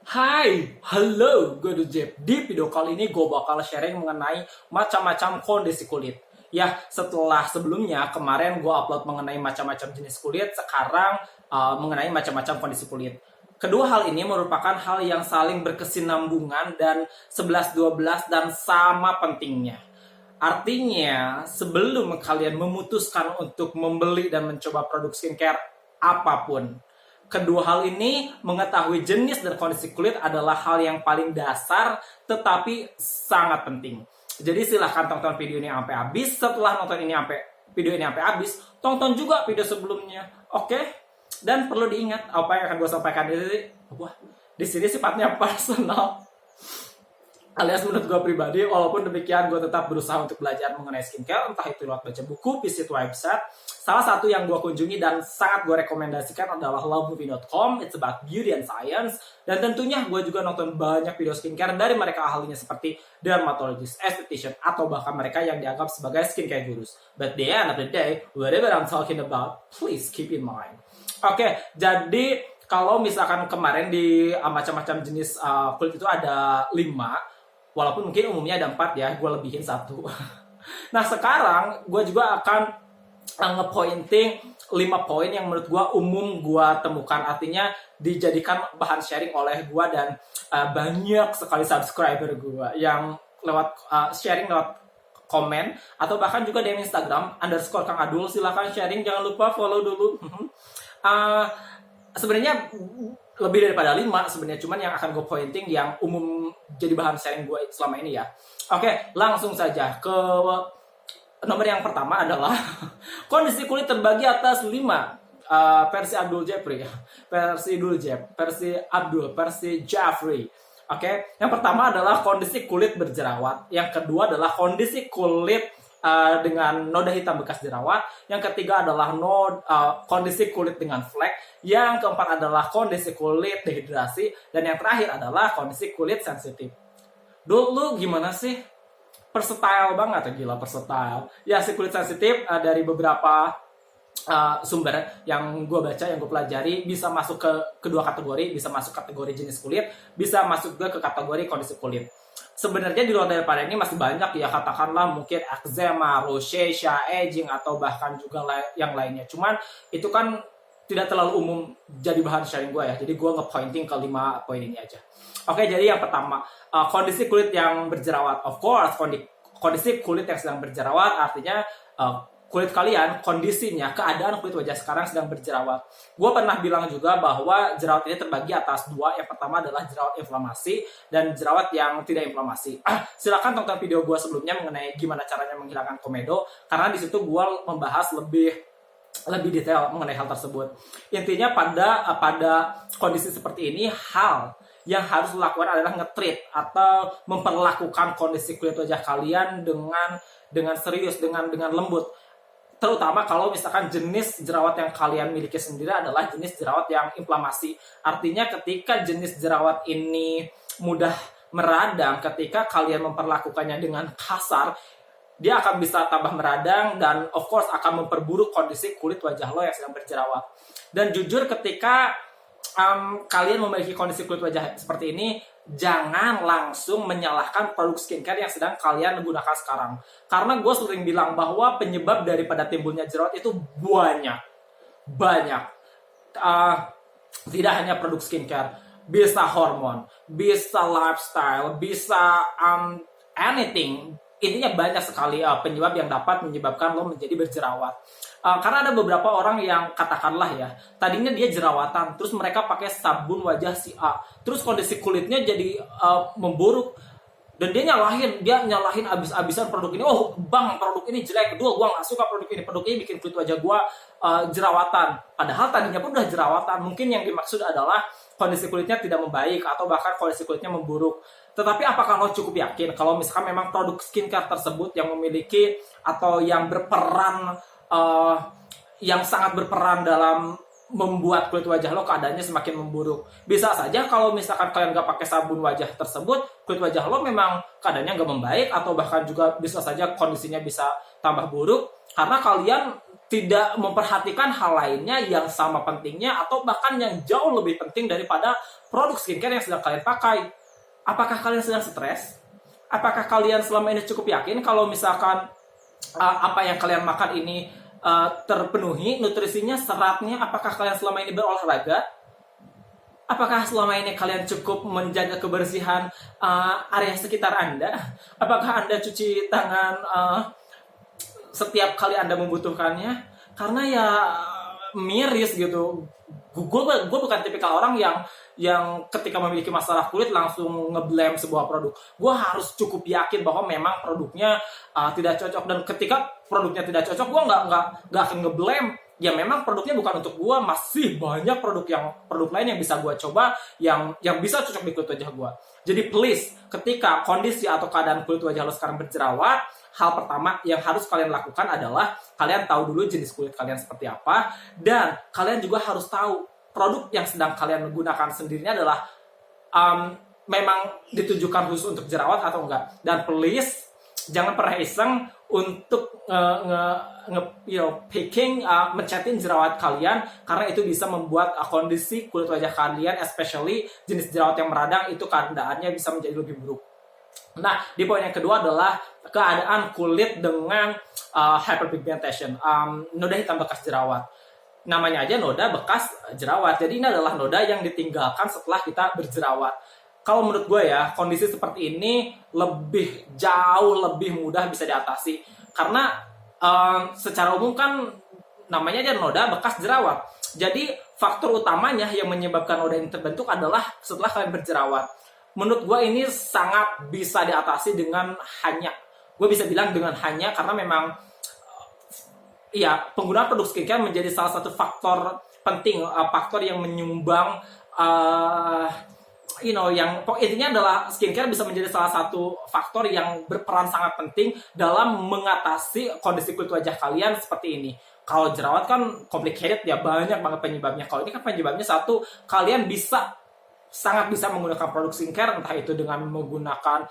Hai, halo, gue Jeb. Di video kali ini gue bakal sharing mengenai macam-macam kondisi kulit. Ya, setelah sebelumnya kemarin gue upload mengenai macam-macam jenis kulit, sekarang mengenai macam-macam kondisi kulit. Kedua hal ini merupakan hal yang saling berkesinambungan dan 11-12 dan sama pentingnya. Artinya, sebelum kalian memutuskan untuk membeli dan mencoba produk skincare apapun, kedua hal ini, mengetahui jenis dan kondisi kulit adalah hal yang paling dasar tetapi sangat penting. Jadi silahkan tonton video ini sampai habis. Setelah nonton video ini sampai habis, tonton juga video sebelumnya. Oke? Dan perlu diingat apa yang akan gue sampaikan di sini sifatnya personal. Alias menurut gue pribadi, walaupun demikian gue tetap berusaha untuk belajar mengenai skincare, entah itu lewat baca buku, visit website. Salah satu yang gue kunjungi dan sangat gue rekomendasikan adalah lovemovie.com. It's about beauty and science. Dan tentunya gue juga nonton banyak video skincare dari mereka ahlinya seperti dermatologist, esthetician, atau bahkan mereka yang dianggap sebagai skincare gurus. But the end of the day, whatever I'm talking about, please keep in mind. Oke, jadi kalau misalkan kemarin di macam-macam jenis kulit itu ada 5, walaupun mungkin umumnya ada 4 ya, gue lebihin 1. Nah sekarang gue juga akan nge-pointing 5 poin yang menurut gue umum gue temukan. Artinya dijadikan bahan sharing oleh gue dan banyak sekali subscriber gue yang lewat sharing lewat komen atau bahkan juga di Instagram _Kang Adul. Silahkan sharing, jangan lupa follow dulu. Sebenarnya lebih daripada 5 sebenarnya, cuman yang akan gue pointing yang umum jadi bahan sharing gue selama ini ya. Oke, langsung saja ke nomor yang pertama adalah kondisi kulit terbagi atas 5 versi Abdul Jeffrey, versi Jeffrey. Oke, yang pertama adalah kondisi kulit berjerawat, yang kedua adalah kondisi kulit dengan noda hitam bekas jerawat, yang ketiga adalah kondisi kulit dengan flek, yang keempat adalah kondisi kulit dehidrasi, dan yang terakhir adalah kondisi kulit sensitif. Dulu gimana sih? Versatile banget, gila versatile. Ya, si kulit sensitif dari beberapa sumber yang gue baca, yang gue pelajari, bisa masuk ke kedua kategori, bisa masuk kategori jenis kulit, bisa masuk juga ke kategori kondisi kulit. Sebenarnya di luar daripada ini masih banyak ya, katakanlah mungkin eczema, rosacea, aging, atau bahkan juga yang lainnya. Cuman itu kan tidak terlalu umum jadi bahan sharing gue ya. Jadi gue nge-pointing ke 5 poin ini aja. Oke, jadi yang pertama, kondisi kulit yang berjerawat. Of course, kondisi kulit yang sedang berjerawat artinya kulit kalian, kondisinya, keadaan kulit wajah sekarang sedang berjerawat. Gue pernah bilang juga bahwa jerawat ini terbagi atas 2. Yang pertama adalah jerawat inflamasi dan jerawat yang tidak inflamasi. Silakan tonton video gue sebelumnya mengenai gimana caranya menghilangkan komedo, karena di situ gue membahas lebih detail mengenai hal tersebut. Intinya pada kondisi seperti ini, hal yang harus dilakukan adalah nge-treat atau memperlakukan kondisi kulit wajah kalian dengan serius, dengan lembut. Terutama kalau misalkan jenis jerawat yang kalian miliki sendiri adalah jenis jerawat yang inflamasi. Artinya ketika jenis jerawat ini mudah meradang, ketika kalian memperlakukannya dengan kasar, dia akan bisa tambah meradang dan of course akan memperburuk kondisi kulit wajah lo yang sedang berjerawat. Dan jujur, ketika kalian memiliki kondisi kulit wajah seperti ini, jangan langsung menyalahkan produk skincare yang sedang kalian gunakan sekarang. Karena gue sering bilang bahwa penyebab daripada timbulnya jerawat itu banyak. Tidak hanya produk skincare, bisa hormon, bisa lifestyle, bisa anything. Intinya banyak sekali penyebab yang dapat menyebabkan lo menjadi berjerawat. Karena ada beberapa orang yang katakanlah ya, tadinya dia jerawatan, terus mereka pakai sabun wajah si A, terus kondisi kulitnya jadi memburuk, dan dia nyalahin abis-abisan produk ini. Oh bang, produk ini jelek, gue gak suka produk ini bikin kulit wajah gue jerawatan. Padahal tadinya pun udah jerawatan. Mungkin yang dimaksud adalah kondisi kulitnya tidak membaik atau bahkan kondisi kulitnya memburuk. Tetapi apakah lo cukup yakin kalau misalkan memang produk skincare tersebut yang memiliki atau yang berperan yang sangat berperan dalam membuat kulit wajah lo keadaannya semakin memburuk? Bisa saja kalau misalkan kalian gak pakai sabun wajah tersebut, kulit wajah lo memang keadaannya gak membaik, atau bahkan juga bisa saja kondisinya bisa tambah buruk karena kalian tidak memperhatikan hal lainnya yang sama pentingnya atau bahkan yang jauh lebih penting daripada produk skincare yang sedang kalian pakai. Apakah kalian sedang stres? Apakah kalian selama ini cukup yakin kalau misalkan apa yang kalian makan ini terpenuhi nutrisinya, seratnya? Apakah kalian selama ini berolahraga? Apakah selama ini kalian cukup menjaga kebersihan area sekitar Anda? Apakah Anda cuci tangan setiap kali Anda membutuhkannya? Karena ya miris gitu. Gue bukan tipikal orang yang ketika memiliki masalah kulit langsung ngeblame sebuah produk. Gue harus cukup yakin bahwa memang produknya tidak cocok, dan ketika produknya tidak cocok, gue nggak akan ngeblame. Ya memang produknya bukan untuk gue, masih banyak produk lain yang bisa gue coba yang bisa cocok di kulit wajah gue. Jadi please, ketika kondisi atau keadaan kulit wajah lo sekarang berjerawat, hal pertama yang harus kalian lakukan adalah kalian tahu dulu jenis kulit kalian seperti apa, dan kalian juga harus tahu produk yang sedang kalian gunakan sendirinya adalah memang ditujukan khusus untuk jerawat atau enggak. Dan please jangan pernah iseng untuk picking mencetin jerawat kalian, karena itu bisa membuat kondisi kulit wajah kalian, especially jenis jerawat yang meradang, itu keadaannya bisa menjadi lebih buruk. Nah, di poin yang kedua adalah keadaan kulit dengan hyperpigmentation, noda hitam bekas jerawat. Namanya aja noda bekas jerawat, jadi ini adalah noda yang ditinggalkan setelah kita berjerawat. Kalau menurut gue ya, kondisi seperti ini jauh lebih mudah bisa diatasi. Karena secara umum kan namanya aja noda bekas jerawat. Jadi faktor utamanya yang menyebabkan noda ini terbentuk adalah setelah kalian berjerawat. Menurut gue ini sangat bisa diatasi dengan hanya, gue bisa bilang dengan hanya, karena memang ya penggunaan produk skincare menjadi salah satu faktor penting, faktor yang menyumbang yang intinya adalah skincare bisa menjadi salah satu faktor yang berperan sangat penting dalam mengatasi kondisi kulit wajah kalian seperti ini. Kalau jerawat kan complicated ya, banyak banget penyebabnya. Kalau ini kan penyebabnya satu, kalian sangat bisa menggunakan produk skincare, entah itu dengan menggunakan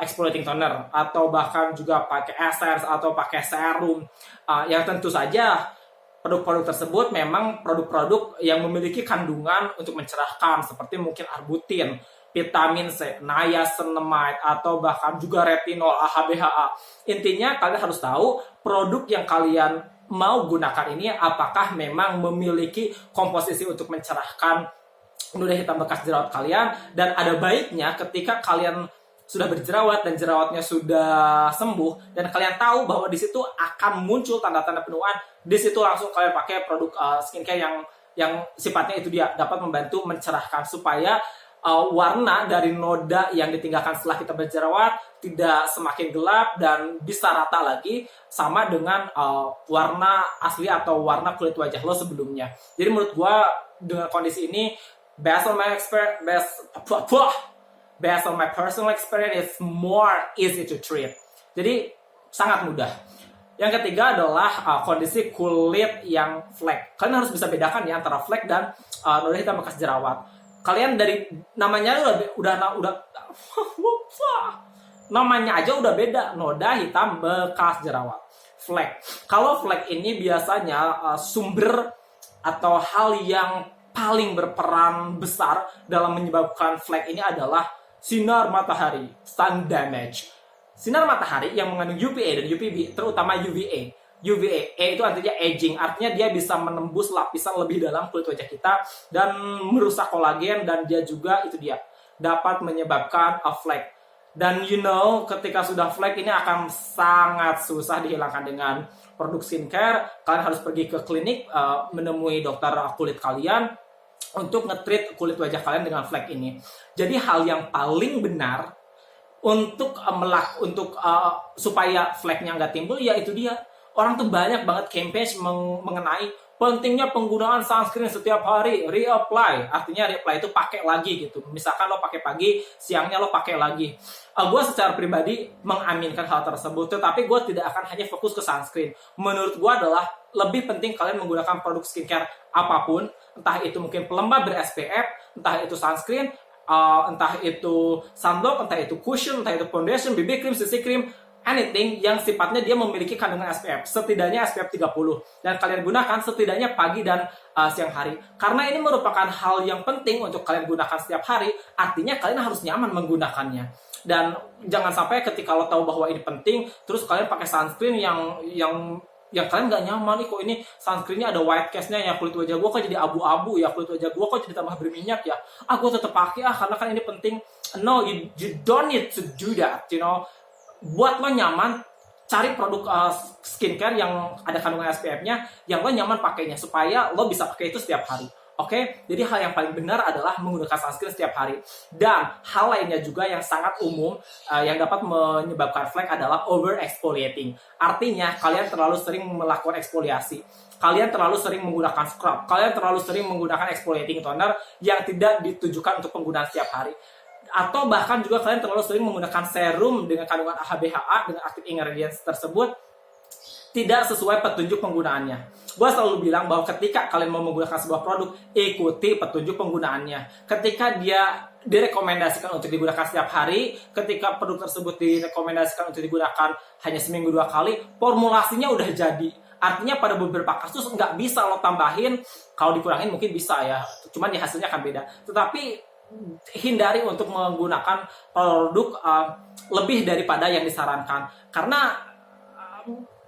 exfoliating toner atau bahkan juga pakai essence atau pakai serum, yang tentu saja produk-produk tersebut memang produk-produk yang memiliki kandungan untuk mencerahkan, seperti mungkin arbutin, vitamin C, niacinamide, atau bahkan juga retinol, AHA-BHA. Intinya kalian harus tahu produk yang kalian mau gunakan ini apakah memang memiliki komposisi untuk mencerahkan noda hitam bekas jerawat kalian. Dan ada baiknya ketika kalian sudah berjerawat dan jerawatnya sudah sembuh dan kalian tahu bahwa di situ akan muncul tanda-tanda penuaan, di situ langsung kalian pakai produk skincare yang sifatnya itu dia dapat membantu mencerahkan supaya warna dari noda yang ditinggalkan setelah kita berjerawat tidak semakin gelap dan bisa rata lagi sama dengan warna asli atau warna kulit wajah lo sebelumnya. Jadi menurut gua dengan kondisi ini, based on my personal experience, it's more easy to treat. Jadi sangat mudah. Yang ketiga adalah kondisi kulit yang flek. Kalian harus bisa bedakan ya antara flek dan noda hitam bekas jerawat. Kalian dari namanya udah namanya aja udah beda, noda hitam bekas jerawat. Flek. Kalau flek ini biasanya sumber atau hal yang paling berperan besar dalam menyebabkan flek ini adalah sinar matahari, sun damage. Sinar matahari yang mengandung UVA dan UVB, terutama UVA. UVA itu artinya aging, artinya dia bisa menembus lapisan lebih dalam kulit wajah kita dan merusak kolagen, dan dia juga itu dia dapat menyebabkan flek. Dan ketika sudah flek ini akan sangat susah dihilangkan dengan produk skincare. Kalian harus pergi ke klinik menemui dokter kulit kalian untuk nge-treat kulit wajah kalian dengan flek ini. Jadi hal yang paling benar untuk supaya fleknya nggak timbul, ya itu dia. Orang tuh banyak banget campaign mengenai pentingnya penggunaan sunscreen setiap hari, reapply. Artinya reapply itu pakai lagi gitu. Misalkan lo pakai pagi, siangnya lo pakai lagi. Gue secara pribadi mengaminkan hal tersebut, tetapi gue tidak akan hanya fokus ke sunscreen. Menurut gue adalah lebih penting kalian menggunakan produk skincare apapun, entah itu mungkin pelembab ber-SPF, entah itu sunscreen, entah itu sunblock, entah itu cushion, entah itu foundation, BB cream, CC cream, anything yang sifatnya dia memiliki kandungan SPF, setidaknya SPF 30, dan kalian gunakan setidaknya pagi dan siang hari. Karena ini merupakan hal yang penting untuk kalian gunakan setiap hari, artinya kalian harus nyaman menggunakannya. Dan jangan sampai ketika lo tahu bahwa ini penting, terus kalian pakai sunscreen yang kalian nggak nyaman nih, kok ini sunscreennya ada white cast-nya, ya kulit wajah gue kok jadi abu-abu ya, kulit wajah gue kok jadi tambah berminyak ya, gue tetap pakai karena kan ini penting. No, you don't need to do that, you know. Buat lo nyaman, cari produk skincare yang ada kandungan SPF-nya yang lo nyaman pakainya, supaya lo bisa pakai itu setiap hari. Oke, jadi hal yang paling benar adalah menggunakan sunscreen setiap hari. Dan hal lainnya juga yang sangat umum yang dapat menyebabkan flek adalah over exfoliating. Artinya kalian terlalu sering melakukan eksfoliasi. Kalian terlalu sering menggunakan scrub. Kalian terlalu sering menggunakan exfoliating toner yang tidak ditujukan untuk penggunaan setiap hari. Atau bahkan juga kalian terlalu sering menggunakan serum dengan kandungan AHA/BHA dengan active ingredients tersebut tidak sesuai petunjuk penggunaannya. Gue selalu bilang bahwa ketika kalian mau menggunakan sebuah produk, ikuti petunjuk penggunaannya. Ketika dia direkomendasikan untuk digunakan setiap hari, ketika produk tersebut direkomendasikan untuk digunakan hanya seminggu 2 kali, formulasinya udah jadi. Artinya pada beberapa kasus nggak bisa lo tambahin, kalau dikurangin mungkin bisa ya, cuman di hasilnya akan beda. Tetapi hindari untuk menggunakan produk lebih daripada yang disarankan, karena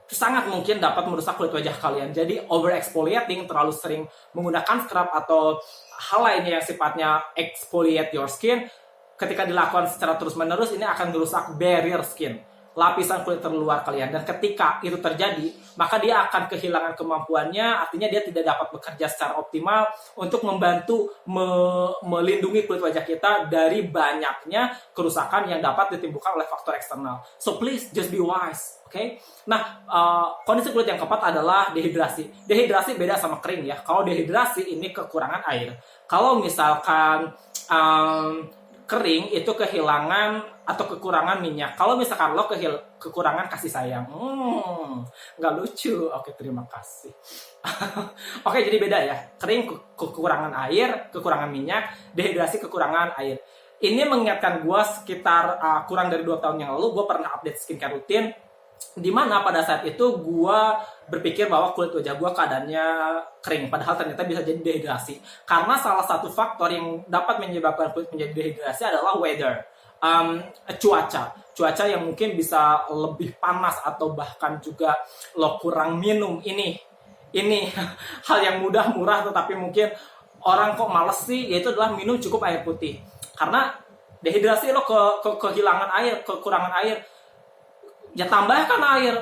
sangat mungkin dapat merusak kulit wajah kalian. Jadi over exfoliating, terlalu sering menggunakan scrub atau hal lainnya yang sifatnya exfoliate your skin, ketika dilakukan secara terus-menerus, ini akan merusak barrier skin, lapisan kulit terluar kalian. Dan ketika itu terjadi, maka dia akan kehilangan kemampuannya, artinya dia tidak dapat bekerja secara optimal untuk membantu melindungi kulit wajah kita dari banyaknya kerusakan yang dapat ditimbulkan oleh faktor eksternal. So please just be wise, okay? Nah, kondisi kulit yang keempat adalah dehidrasi. Dehidrasi beda sama kering ya. Kalau dehidrasi ini kekurangan air. Kalau misalkan kering itu kehilangan atau kekurangan minyak. Kalau misalkan lo kekurangan kasih sayang, nggak lucu. Oke, terima kasih. Oke, jadi beda ya. Kering kekurangan air, kekurangan minyak. Dehidrasi kekurangan air. Ini mengingatkan gue sekitar kurang dari 2 tahun yang lalu, gue pernah update skincare rutin, dimana pada saat itu gue berpikir bahwa kulit wajah gue keadaannya kering, padahal ternyata bisa jadi dehidrasi. Karena salah satu faktor yang dapat menyebabkan kulit menjadi dehidrasi adalah weather, cuaca yang mungkin bisa lebih panas, atau bahkan juga lo kurang minum. Ini hal yang mudah, murah, tetapi mungkin orang kok males sih, yaitu adalah minum cukup air putih. Karena dehidrasi, lo kehilangan air, kekurangan air, ya tambahkan air.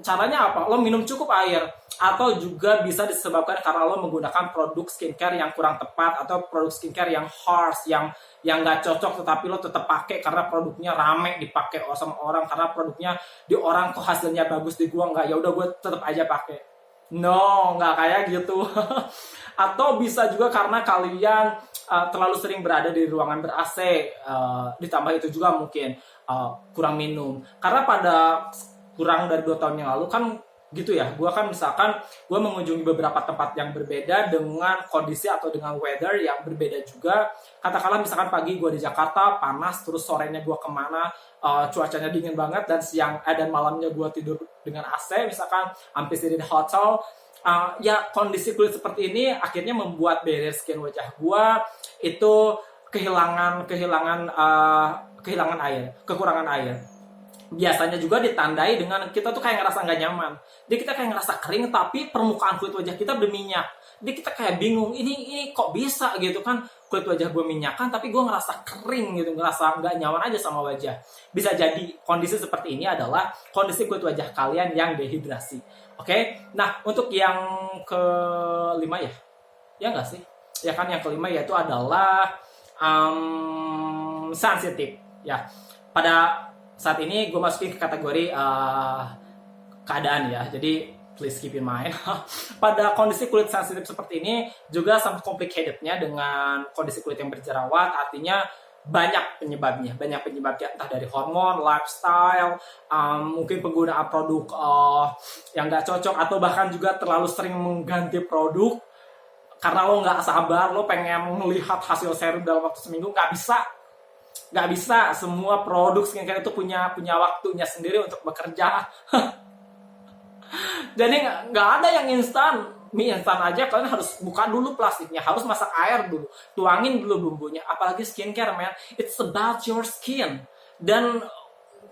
Caranya apa? Lo minum cukup air. Atau juga bisa disebabkan karena lo menggunakan produk skincare yang kurang tepat, atau produk skincare yang harsh, yang nggak cocok, tetapi lo tetap pakai karena produknya rame dipakai sama orang, karena produknya di orang kok hasilnya bagus, di gua nggak, ya udah gue tetap aja pakai. No, nggak kayak gitu. Atau bisa juga karena kalian terlalu sering berada di ruangan ber-AC, ditambah itu juga mungkin kurang minum. Karena pada kurang dari 2 tahun yang lalu kan gitu ya, gue kan misalkan gue mengunjungi beberapa tempat yang berbeda dengan kondisi atau dengan weather yang berbeda juga. Katakanlah misalkan pagi gue di Jakarta panas, terus sorenya gue kemana cuacanya dingin banget, dan dan malamnya gue tidur dengan AC, misalkan hampir di hotel. Ya kondisi kulit seperti ini akhirnya membuat barrier skin wajah gue itu kehilangan air, kekurangan air. Biasanya juga ditandai dengan kita tuh kayak ngerasa nggak nyaman. Jadi kita kayak ngerasa kering, tapi permukaan kulit wajah kita berminyak. Jadi kita kayak bingung, ini kok bisa gitu kan, kulit wajah gue minyakan tapi gue ngerasa kering gitu, ngerasa nggak nyaman aja sama wajah. Bisa jadi kondisi seperti ini adalah kondisi kulit wajah kalian yang dehidrasi. Oke? Nah, untuk yang kelima ya nggak sih? Ya kan, yang kelima yaitu adalah sensitif. Ya, pada saat ini gue masukin ke kategori keadaan ya. Jadi please keep in mind. Pada kondisi kulit sensitif seperti ini juga sangat complicatednya dengan kondisi kulit yang berjerawat. Artinya banyak penyebabnya, entah dari hormon, lifestyle, mungkin penggunaan produk yang nggak cocok, atau bahkan juga terlalu sering mengganti produk karena lo nggak sabar, lo pengen melihat hasil serum dalam waktu seminggu, nggak bisa. Nggak bisa semua produk skincare itu punya waktunya sendiri untuk bekerja. Jadi nggak ada yang instan. Mie instan aja kalian harus buka dulu plastiknya, harus masak air dulu, tuangin dulu bumbunya. Apalagi skincare, man, it's about your skin. Dan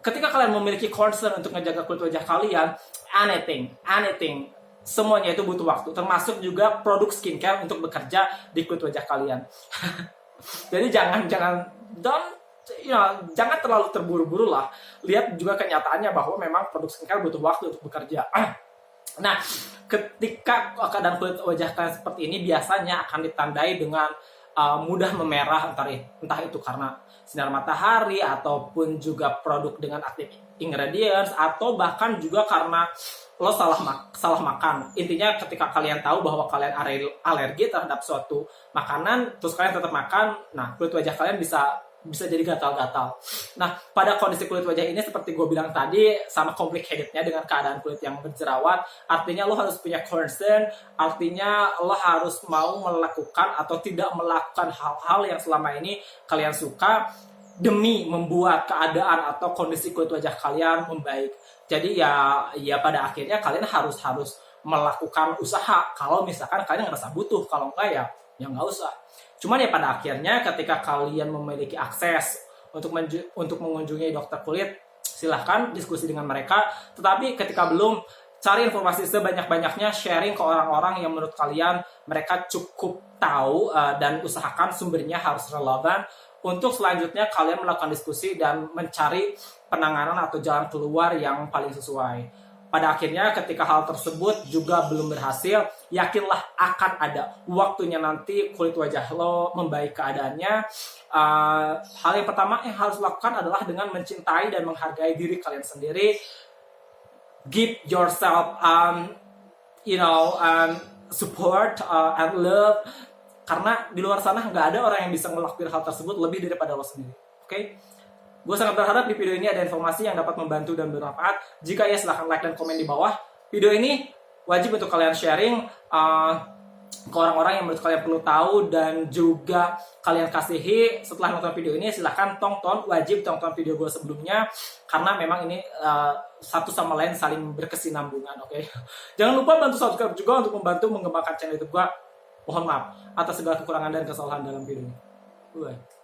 ketika kalian memiliki concern untuk ngejaga kulit wajah kalian, anything, semuanya itu butuh waktu, termasuk juga produk skincare untuk bekerja di kulit wajah kalian. Jadi jangan jangan terlalu terburu-buru lah. Lihat juga kenyataannya bahwa memang produk skincare butuh waktu untuk bekerja. Nah, ketika keadaan kulit wajah kalian seperti ini biasanya akan ditandai dengan mudah memerah, entah itu karena sinar matahari ataupun juga produk dengan active ingredients, atau bahkan juga karena lo salah makan. Intinya ketika kalian tahu bahwa kalian alergi terhadap suatu makanan, terus kalian tetap makan, nah kulit wajah kalian bisa jadi gatal-gatal. Nah, pada kondisi kulit wajah ini seperti gue bilang tadi, sama complicatednya dengan keadaan kulit yang berjerawat, artinya lo harus punya concern, artinya lo harus mau melakukan atau tidak melakukan hal-hal yang selama ini kalian suka demi membuat keadaan atau kondisi kulit wajah kalian membaik. Jadi ya pada akhirnya kalian harus melakukan usaha kalau misalkan kalian ngerasa butuh, kalau enggak ya nggak usah. Cuman ya pada akhirnya ketika kalian memiliki akses untuk mengunjungi dokter kulit, silahkan diskusi dengan mereka. Tetapi ketika belum, cari informasi sebanyak-banyaknya, sharing ke orang-orang yang menurut kalian mereka cukup tahu, dan usahakan sumbernya harus relevan. Untuk selanjutnya kalian melakukan diskusi dan mencari penanganan atau jalan keluar yang paling sesuai. Pada akhirnya ketika hal tersebut juga belum berhasil, yakinlah akan ada waktunya nanti kulit wajah lo membaik keadaannya. Hal yang pertama yang harus lakukan adalah dengan mencintai dan menghargai diri kalian sendiri. Give yourself support and love, karena di luar sana nggak ada orang yang bisa melakukan hal tersebut lebih daripada lo sendiri. Oke? Gue sangat berharap di video ini ada informasi yang dapat membantu dan bermanfaat. Jika ya, silahkan like dan komen di bawah. Video ini wajib untuk kalian sharing ke orang-orang yang menurut kalian perlu tahu, dan juga kalian kasihi. Setelah nonton video ini, silahkan wajib tonton video gue sebelumnya, karena memang ini satu sama lain saling berkesinambungan. Oke? Jangan lupa bantu subscribe juga untuk membantu mengembangkan channel YouTube gue. Mohon maaf atas segala kekurangan dan kesalahan dalam video ini. Bye.